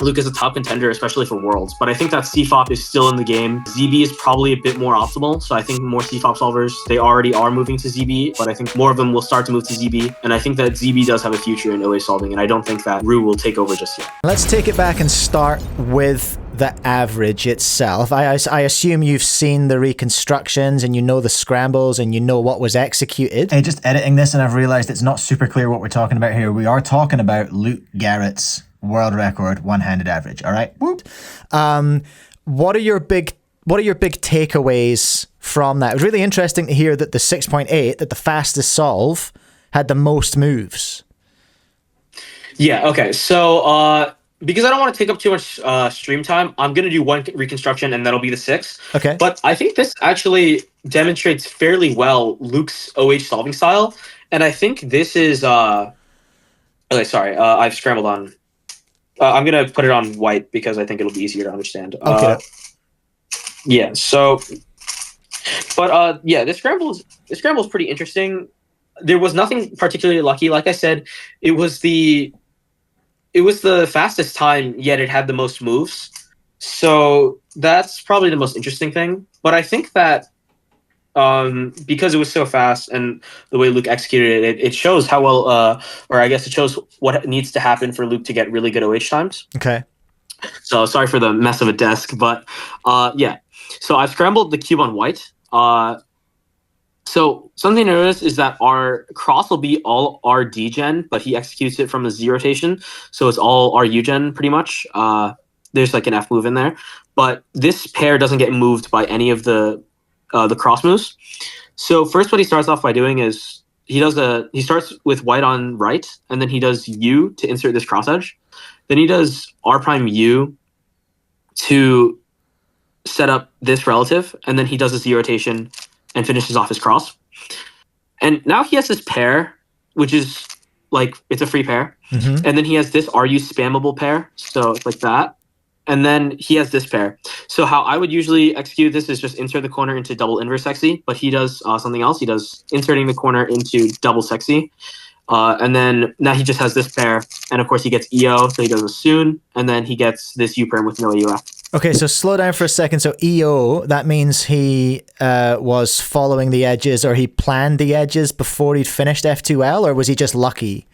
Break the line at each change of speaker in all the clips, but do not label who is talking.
Luke is a top contender, especially for Worlds. But I think that CFOP is still in the game. ZB is probably a bit more optimal. So I think more CFOP solvers, they already are moving to ZB, but I think more of them will start to move to ZB. And I think that ZB does have a future in OA solving, and I don't think that Rue will take over just yet.
Let's take it back and start with the average itself. I assume you've seen the reconstructions and you know the scrambles and you know what was executed. Hey, just editing this and I've realized it's not super clear what we're talking about here. We are talking about Luke Garrett's world record one-handed average. All right. What are your big takeaways from that? It was really interesting to hear that the 6.8, that the fastest solve, had the most moves.
Yeah. Okay. So because I don't want to take up too much stream time, I'm going to do one reconstruction and that'll be the 6.
Okay.
But I think this actually demonstrates fairly well Luke's OH solving style. And I think this is... okay, sorry. I've scrambled on... I'm going to put it on white because I think it'll be easier to understand.
Okay.
Yeah, so... But yeah, this scramble is pretty interesting. There was nothing particularly lucky. Like I said, it was the fastest time, yet it had the most moves. So that's probably the most interesting thing. But I think that because it was so fast and the way Luke executed it, it shows how well, or I guess it shows what needs to happen for Luke to get really good OH times.
Okay.
So sorry for the mess of a desk, but yeah. So I've scrambled the cube on white. So something to notice is that our cross will be all RD gen, but he executes it from the Z rotation. So it's all RU gen pretty much. There's like an F move in there, but this pair doesn't get moved by any of the cross moves. So first what he starts off by doing is he starts with white on right, and then he does U to insert this cross edge. Then he does R prime U to set up this relative, and then he does a Z rotation and finishes off his cross. And now he has this pair, which is like, it's a free pair.
Mm-hmm.
And then he has this RU spammable pair. So it's like that. And then he has this pair. So how I would usually execute this is just insert the corner into double inverse sexy, but he does something else. He does inserting the corner into double sexy. And then now he just has this pair. And of course he gets EO, so he does a soon. And then he gets this U pair with no AUF.
Okay, so slow down for a second. So EO, that means he was following the edges, or he planned the edges before he'd finished F2L, or was he just lucky?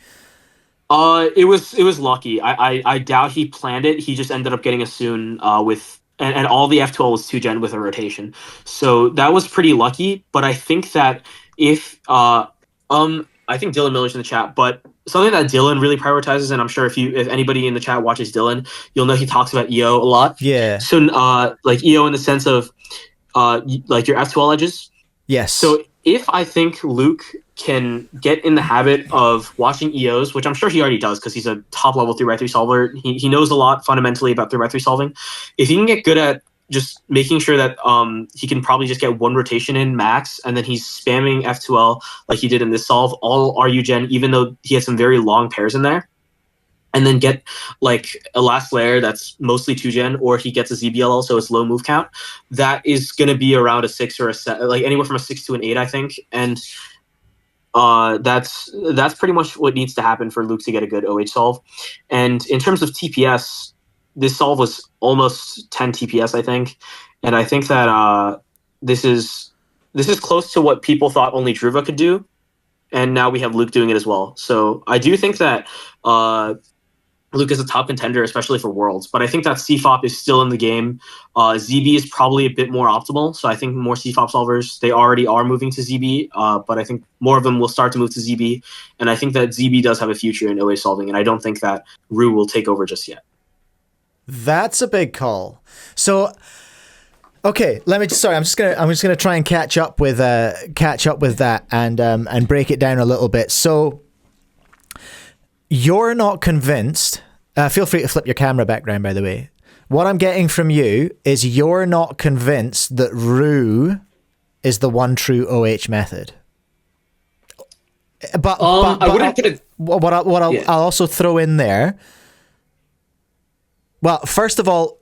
It was lucky. I doubt he planned it. He just ended up getting a soon with and all the F12 was 2 gen with a rotation. So that was pretty lucky. But I think that if I think Dylan Miller's in the chat, but something that Dylan really prioritizes, and I'm sure if anybody in the chat watches Dylan, you'll know he talks about EO a lot.
Yeah.
So like EO in the sense of like your F12 edges.
Yes.
So if I think Luke can get in the habit of watching EOs, which I'm sure he already does because he's a top level 3x3 solver, he knows a lot fundamentally about 3x3 solving. If he can get good at just making sure that he can probably just get one rotation in max, and then he's spamming F2L like he did in this solve, all RU gen, even though he has some very long pairs in there, and then get like a last layer that's mostly 2 gen, or he gets a ZBLL, so it's low move count, that is going to be around a 6 or a 7, like anywhere from a 6 to an 8, I think. And that's pretty much what needs to happen for Luke to get a good OH solve. And in terms of TPS, this solve was almost 10 TPS, I think. And I think that this is close to what people thought only Druva could do. And now we have Luke doing it as well. So I do think that Luke is a top contender, especially for Worlds. But I think that CFOP is still in the game. ZB is probably a bit more optimal. So I think more CFOP solvers, they already are moving to ZB. But I think more of them will start to move to ZB. And I think that ZB does have a future in OA solving. And I don't think that Rue will take over just yet.
That's a big call. So, okay, I'm just gonna try and catch up with that and break it down a little bit. So, you're not convinced. Feel free to flip your camera background, by the way. What I'm getting from you is you're not convinced that Rue is the one true OH method. But
I wouldn't put it.
I'll also throw in there. Well, first of all,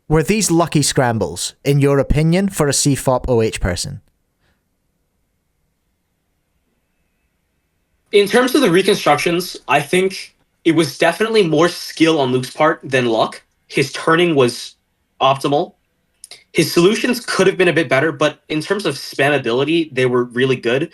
were these lucky scrambles, in your opinion, for a CFOP OH person?
In terms of the reconstructions, I think it was definitely more skill on Luke's part than luck. His turning was optimal. His solutions could have been a bit better, but in terms of spammability, they were really good.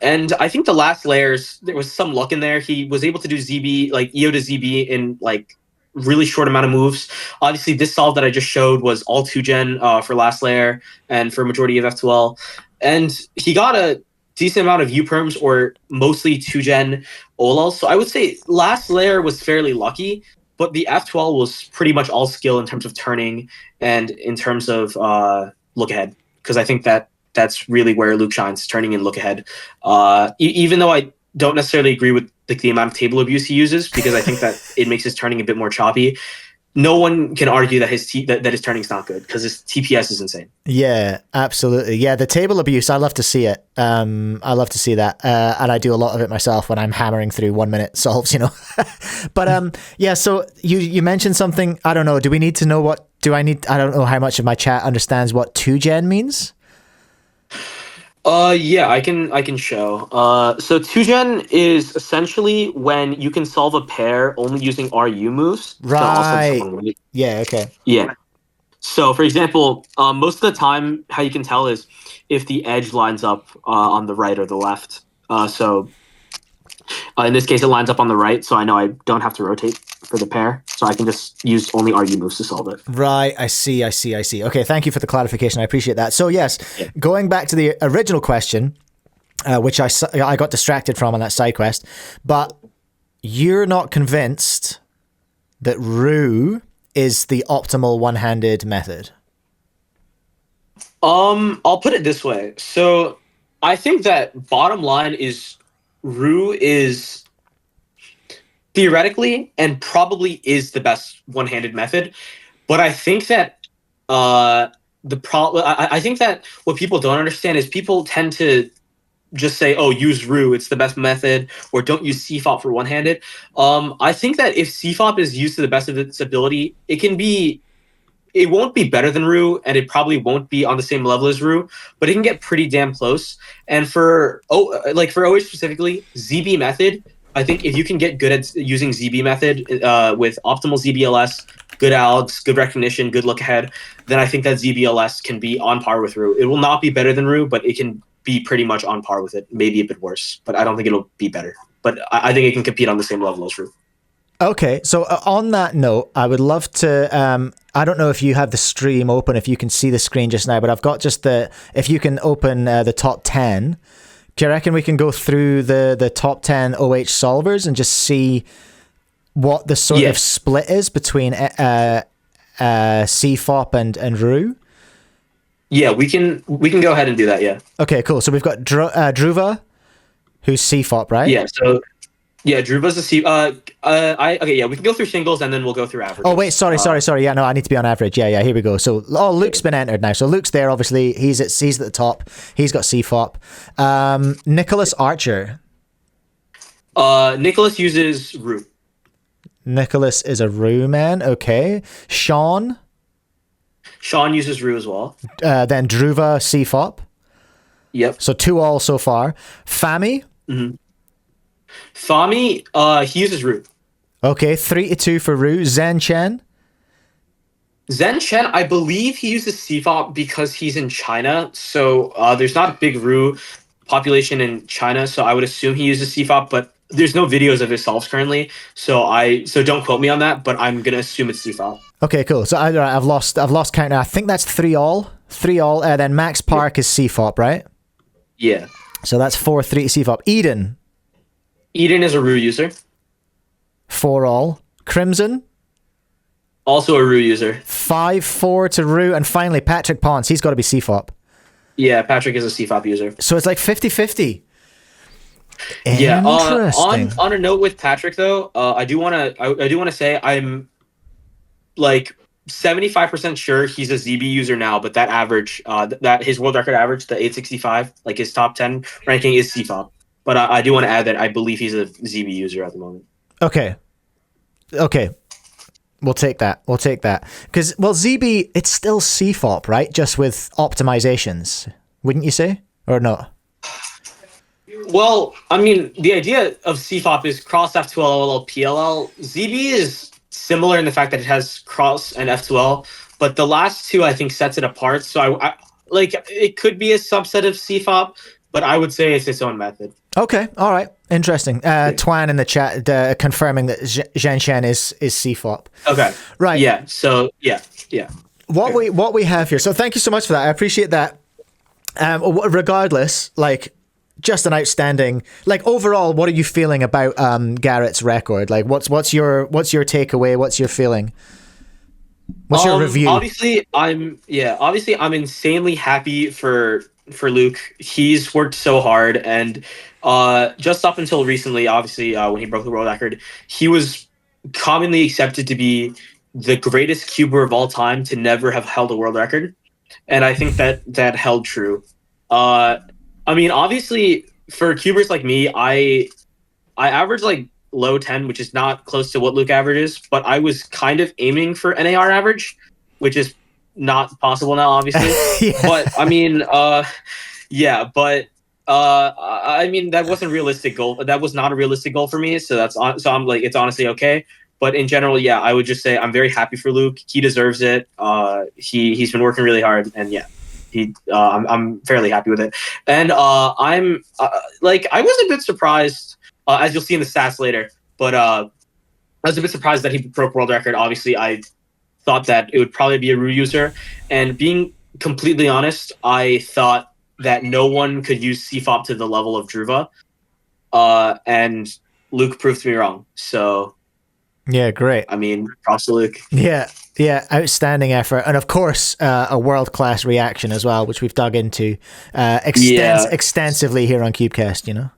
And I think the last layers, there was some luck in there. He was able to do ZB, like EO to ZB in like really short amount of moves. Obviously, this solve that I just showed was all 2-gen for last layer and for majority of F2L. And he got a decent amount of U-perms or mostly 2-gen OLL. So I would say last layer was fairly lucky, but the F12 was pretty much all skill in terms of turning and in terms of look ahead. Because I think that's really where Luke shines, turning and look ahead. Even though I don't necessarily agree with like the amount of table abuse he uses, because I think that it makes his turning a bit more choppy. No one can argue that that his turning's not good because his TPS is insane.
Yeah, absolutely. Yeah, the table abuse, I love to see it. I love to see that. And I do a lot of it myself when I'm hammering through 1 minute solves, you know. But yeah, so you mentioned something, I don't know, do we need to know I don't know how much of my chat understands what 2-gen means?
Yeah, I can show. So 2-gen is essentially when you can solve a pair only using RU moves.
Right. Yeah, okay.
Yeah. So for example, most of the time, how you can tell is if the edge lines up on the right or the left. So in this case, it lines up on the right, so I know I don't have to rotate for the pair. So I can just use only RU moves to solve it.
Right, I see. Okay, thank you for the clarification. I appreciate that. So yes, going back to the original question, which I got distracted from on that side quest, but you're not convinced that Ru is the optimal one-handed method?
I'll put it this way. So I think that bottom line is Ru is theoretically and probably is the best one-handed method, but I think that the problem. I think that what people don't understand is people tend to just say, "Oh, use Ru; it's the best method," or "Don't use CFOP for one-handed." I think that if CFOP is used to the best of its ability, it won't be better than Ru, and it probably won't be on the same level as Ru, but it can get pretty damn close. And for OH specifically, ZB method, I think if you can get good at using ZB method with optimal ZBLS, good algs, good recognition, good look ahead, then I think that ZBLS can be on par with Ru. It will not be better than Ru, but it can be pretty much on par with it, maybe a bit worse, but I don't think it'll be better. But I think it can compete on the same level as Ru.
Okay, so on that note, I would love to, I don't know if you have the stream open, if you can see the screen just now, but I've got just if you can open the top 10, do you reckon we can go through the top 10 OH solvers and just see what the sort of split is between CFOP and Ru?
Yeah, we can go ahead and do that, yeah.
Okay, cool. So we've got Druva, who's CFOP, right?
Yeah, so... Yeah, Druva's a C. Okay, yeah, we can go through singles and then we'll go through averages.
Oh wait, sorry. Yeah, no, I need to be on average. Yeah, here we go. So, Luke's been entered now. So Luke's there. Obviously, he's at the top. He's got CFOP. Nicholas Archer.
Nicholas uses Ru.
Nicholas is a Ru man. Okay. Sean
uses Ru as well.
Then Druva CFOP.
Yep.
So 2 all so far. Fami.
Mm-hmm. Fami, he uses Ru.
Okay, 3-2 for Ru. Zen Chen,
I believe he uses CFOP because he's in China. So there's not a big Ru population in China, so I would assume he uses CFOP, but there's no videos of his solves currently. So don't quote me on that, but I'm gonna assume it's CFOP.
Okay, cool. So I've lost count now. I think that's 3 all. Then Max Park is CFOP, right?
Yeah.
So that's 4-3 CFOP.
Eden is a Ru user.
4 all. Crimson.
Also a Ru user.
5-4 to Ru. And finally, Patrick Ponce. He's got to be CFOP.
Yeah, Patrick is a CFOP user.
So it's like 50-50.
Yeah. On a note with Patrick though, I do want to say I'm like 75% sure he's a ZB user now, but that average, that his world record average, the 865, like his top 10 ranking is CFOP. But I do want to add that I believe he's a ZB user at the moment.
Okay. We'll take that. Because, ZB, it's still CFOP, right? Just with optimizations, wouldn't you say? Or not?
Well, I mean, the idea of CFOP is cross F2L PLL. ZB is similar in the fact that it has cross and F2L, but the last two I think sets it apart. So I like it could be a subset of CFOP, but I would say it's its own method.
Okay, all right, interesting. Twan in the chat confirming that Zhenshen is CFOP.
Okay,
right.
Yeah. So yeah.
What we have here. So thank you so much for that. I appreciate that. Regardless, like, just an outstanding. Like, overall, what are you feeling about Garrett's record? Like, what's your takeaway? What's your feeling? What's your review?
Obviously, I'm insanely happy for Luke. He's worked so hard, and just up until recently, obviously, when he broke the world record, he was commonly accepted to be the greatest cuber of all time to never have held a world record, and I think that held true. I mean, obviously, for cubers like me, I average like low 10, which is not close to what Luke averages, but I was kind of aiming for NAR average, which is not possible now, obviously.
Yeah.
But I mean, yeah, but I mean that wasn't a realistic goal. That was not a realistic goal for me. So so I'm like, it's honestly okay. But in general, yeah, I would just say I'm very happy for Luke. He deserves it. He's been working really hard, and yeah. I'm fairly happy with it, and I'm like I was a bit surprised, as you'll see in the stats later. But I was a bit surprised that he broke world record. Obviously, I thought that it would probably be a Rue user, and being completely honest, I thought that no one could use CFOP to the level of Druva, and Luke proved me wrong. So
yeah, great.
I mean, props to Luke.
Yeah, outstanding effort, and of course, a world-class reaction as well, which we've dug into extensively here on CubeCast. You know.